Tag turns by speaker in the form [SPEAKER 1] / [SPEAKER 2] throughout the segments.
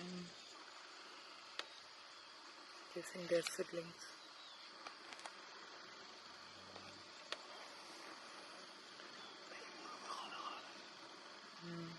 [SPEAKER 1] Mm. Guessing they're siblings. Mm.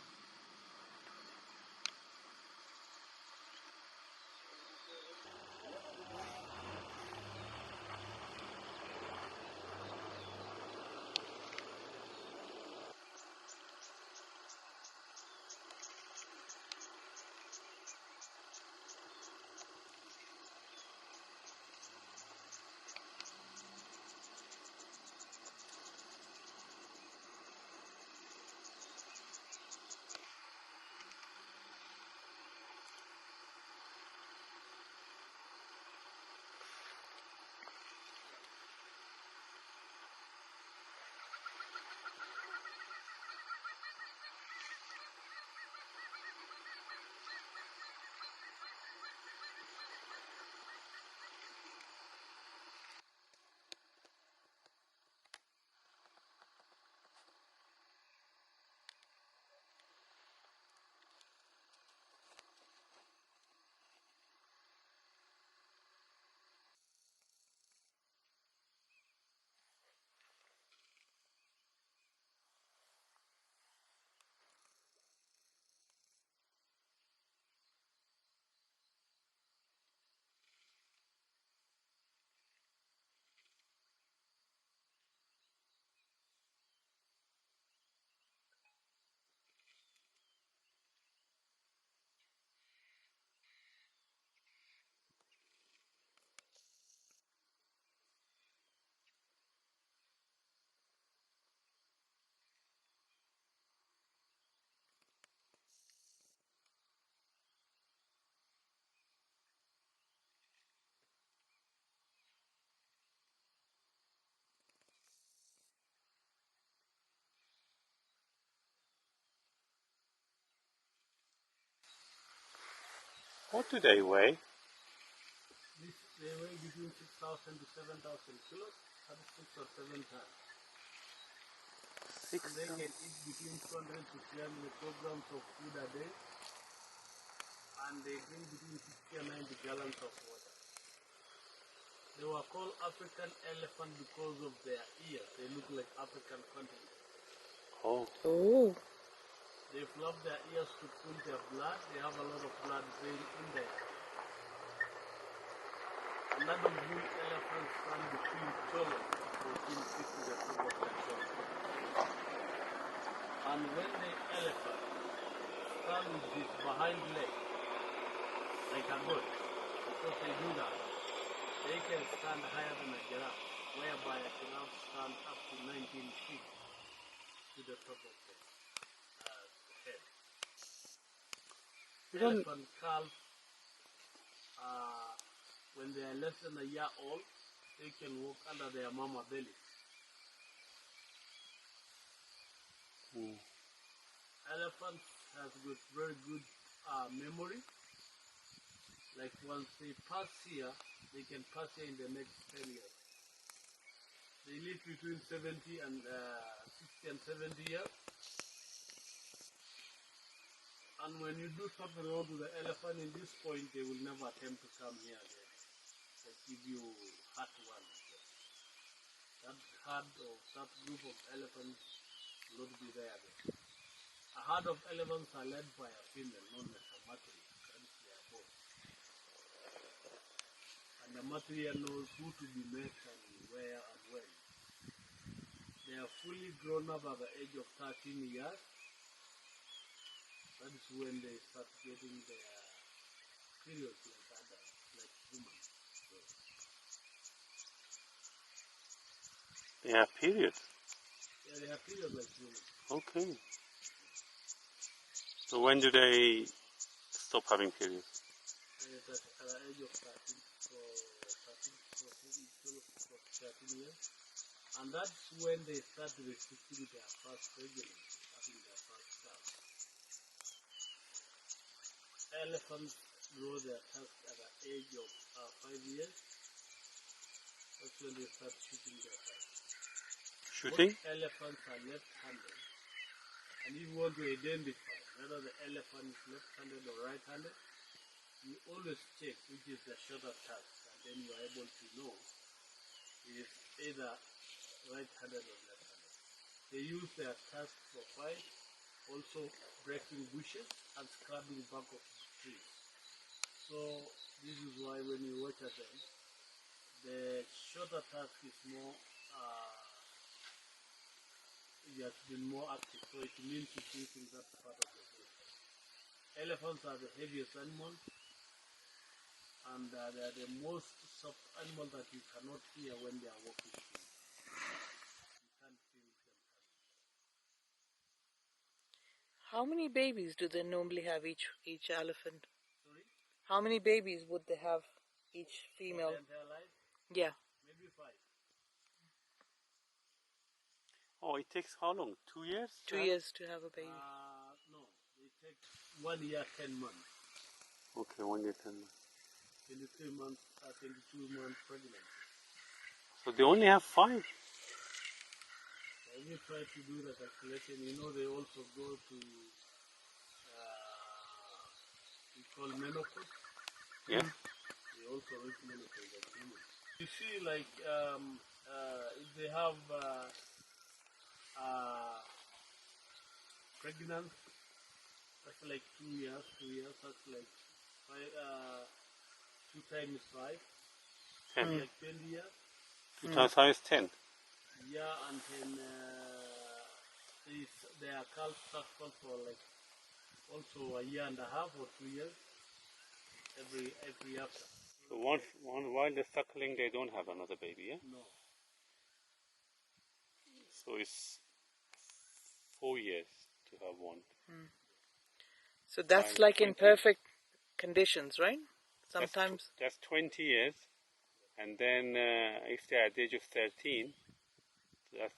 [SPEAKER 2] What do they weigh?
[SPEAKER 3] They weigh between 6,000 to 7,000 kilos, up to 6 or 7 tons. And they can eat between 200 to 300 kilograms of food a day, and they drink between 60 and 90 gallons of water. They were called African elephant because of their ears. They look like African continent.
[SPEAKER 2] Oh.
[SPEAKER 1] Oh.
[SPEAKER 3] They flap their ears to cool their blood. They have a lot of blood vein in there. Another bull elephant stand between children, 14 feet to the top of their shoulder. And when the elephant stands with his behind leg, like a goat, because they do that, they can stand higher than a giraffe, whereby a giraffe stands up to 19 feet to the top of the head. Elephant calves, when they are less than a year old, they can walk under their mama belly. Elephants have got very good memory. Like once they pass here, they can pass here in the next 10 years. They live between 60 and 70 years. And when you do something wrong to the elephant in this point, they will never attempt to come here again. They give you hard one. That herd or that group of elephants will not be there again. A herd of elephants are led by a female known as a matriarch. That is their boss. And the matriarch knows who to be met and where and when. They are fully grown up at the age of 13 years. That is when they start getting their periods like adults, like humans. So,
[SPEAKER 2] They have periods.
[SPEAKER 3] yeah, they have periods like humans.
[SPEAKER 2] Okay. So when do they stop having periods?
[SPEAKER 3] At the age of 13, so 13 years. And that's when they start restricting their first pregnancy, having their first child. Elephants grow their tusks at the age of 5 years. That's when they start shooting their tusks.
[SPEAKER 2] Shooting?
[SPEAKER 3] Most elephants are left-handed. And if you want to identify whether the elephant is left-handed or right-handed, you always check which is the shorter tusk, and then you are able to know if either right-handed or left-handed. They use their tusk for fight, also breaking bushes and scrubbing bark of trees. So this is why when you watch at them, the shorter tusk is more, it has been more active, so it means it's using that part of the body. Elephants are the heaviest animals, and they are the most soft animal that you cannot hear when they are walking through. You can't feel them coming.
[SPEAKER 1] How many babies do they normally have each elephant?
[SPEAKER 3] Sorry?
[SPEAKER 1] How many babies would they have each female?
[SPEAKER 3] For their entire life?
[SPEAKER 1] Yeah.
[SPEAKER 3] Maybe 5.
[SPEAKER 2] Oh, it takes how long? 2 years?
[SPEAKER 1] 2 years to have a baby.
[SPEAKER 3] No, they take 1 year, 10 months.
[SPEAKER 2] Okay, 1 year, 10 months.
[SPEAKER 3] 23 months, 22 months pregnancy.
[SPEAKER 2] So they only have 5?
[SPEAKER 3] When you try to do the calculation, you know they also go to, we call menopause.
[SPEAKER 2] Yeah.
[SPEAKER 3] They also reach menopause as humans. You see, like, if they have pregnant, that's like 2 years, that's like 2 times 5,
[SPEAKER 2] 10.
[SPEAKER 3] like 20 years.
[SPEAKER 2] 2 times 5 is 10.
[SPEAKER 3] Yeah, and then their calf suckle for like also a year and a half or 2 years every after.
[SPEAKER 2] So while they're suckling, they don't have another baby, yeah?
[SPEAKER 3] No.
[SPEAKER 2] So it's 4 years to have one.
[SPEAKER 1] So that's
[SPEAKER 2] Fine,
[SPEAKER 1] like in
[SPEAKER 2] 20.
[SPEAKER 1] perfect conditions, right? Sometimes.
[SPEAKER 2] That's 20 years. And then if they're at the age of 13, that's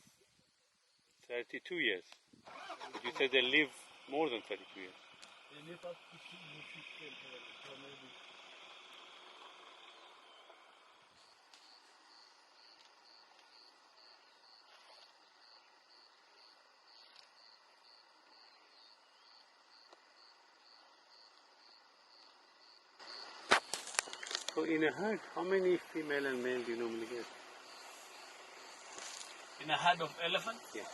[SPEAKER 2] 32 years. But you said they live more than 32 years.
[SPEAKER 3] They live up to 60 so maybe.
[SPEAKER 2] So in a herd, how many female and male do you normally get?
[SPEAKER 3] In a herd of elephants,
[SPEAKER 2] Yeah.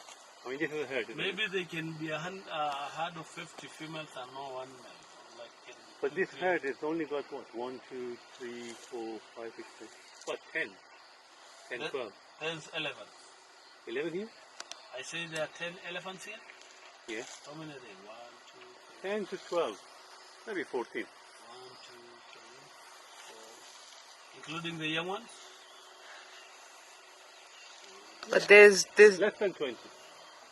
[SPEAKER 2] I mean, this is a herd, isn't it?
[SPEAKER 3] maybe they can be a herd of 50 females and no one male. Like
[SPEAKER 2] But this herd has only got what? 1, 2, 3, 4, 5, 6, 7. What? 10? 10, 12.
[SPEAKER 3] There's 11.
[SPEAKER 2] 11 here?
[SPEAKER 3] I say there are 10 elephants here.
[SPEAKER 2] Yeah.
[SPEAKER 3] How many are there? 1, 2, 3,
[SPEAKER 2] 10 to 12. Maybe 14.
[SPEAKER 3] 1, 2, 3, 4. Including the young ones?
[SPEAKER 1] But there's this.
[SPEAKER 2] Less than 20.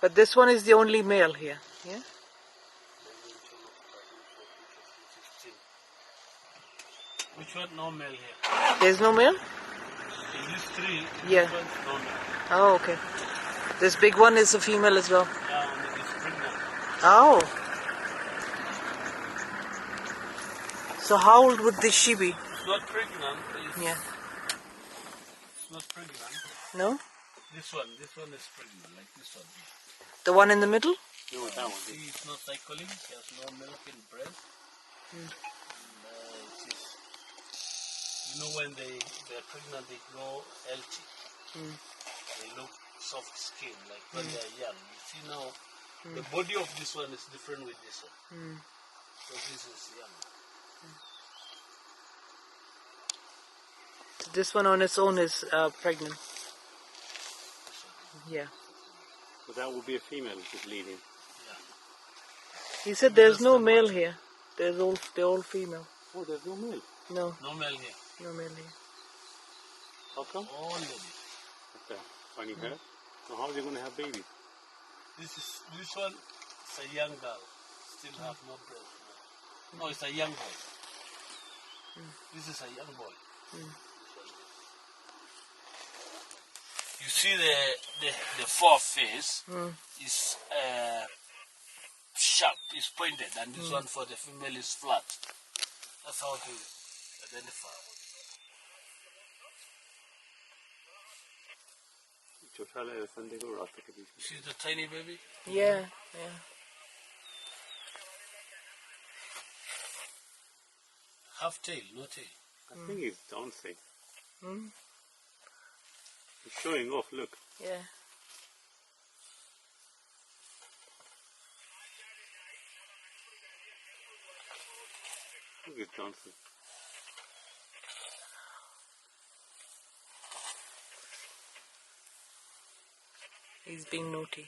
[SPEAKER 1] But this one is the only male here. Yeah.
[SPEAKER 3] 11, 12, 13, 14, 15. Which one? No male here.
[SPEAKER 1] There's no male.
[SPEAKER 3] In these 3,
[SPEAKER 1] Yeah.
[SPEAKER 3] this one's no male.
[SPEAKER 1] Oh, okay. This big one is a female as well.
[SPEAKER 3] Yeah, only it's pregnant.
[SPEAKER 1] Oh. So how old would this she be?
[SPEAKER 3] It's not pregnant.
[SPEAKER 1] Yeah.
[SPEAKER 3] It's not pregnant.
[SPEAKER 1] No?
[SPEAKER 3] This one is pregnant, like this one.
[SPEAKER 1] The one in the middle?
[SPEAKER 2] No, that one.
[SPEAKER 3] See, it's not cycling. She has no milk in breast. And, she's, you know, when they're pregnant, they grow healthy. They look soft skin, like when they're young. You see now, the body of this one is different with this one. So this is young.
[SPEAKER 1] So this one on its own is pregnant. Yeah.
[SPEAKER 2] So that would be a female which is leading.
[SPEAKER 3] Yeah.
[SPEAKER 1] He said there's no male here. They're all female.
[SPEAKER 2] Oh, there's no male.
[SPEAKER 1] No,
[SPEAKER 3] No male here.
[SPEAKER 1] no male here.
[SPEAKER 2] How come?
[SPEAKER 3] All ladies.
[SPEAKER 2] That's a funny herd. So how are they going to have babies?
[SPEAKER 3] This one is a young girl. Still have no breast. No, it's a young boy. This is a young boy. This one. You see the foreface is sharp, is pointed, and this one for the female is flat. That's how to identify. See the tiny baby?
[SPEAKER 1] Yeah, yeah.
[SPEAKER 3] half tail, no tail.
[SPEAKER 2] I think he's dancing.
[SPEAKER 1] Hmm?
[SPEAKER 2] He's showing off, look.
[SPEAKER 1] Yeah.
[SPEAKER 2] Look, he's dancing.
[SPEAKER 1] He's being naughty.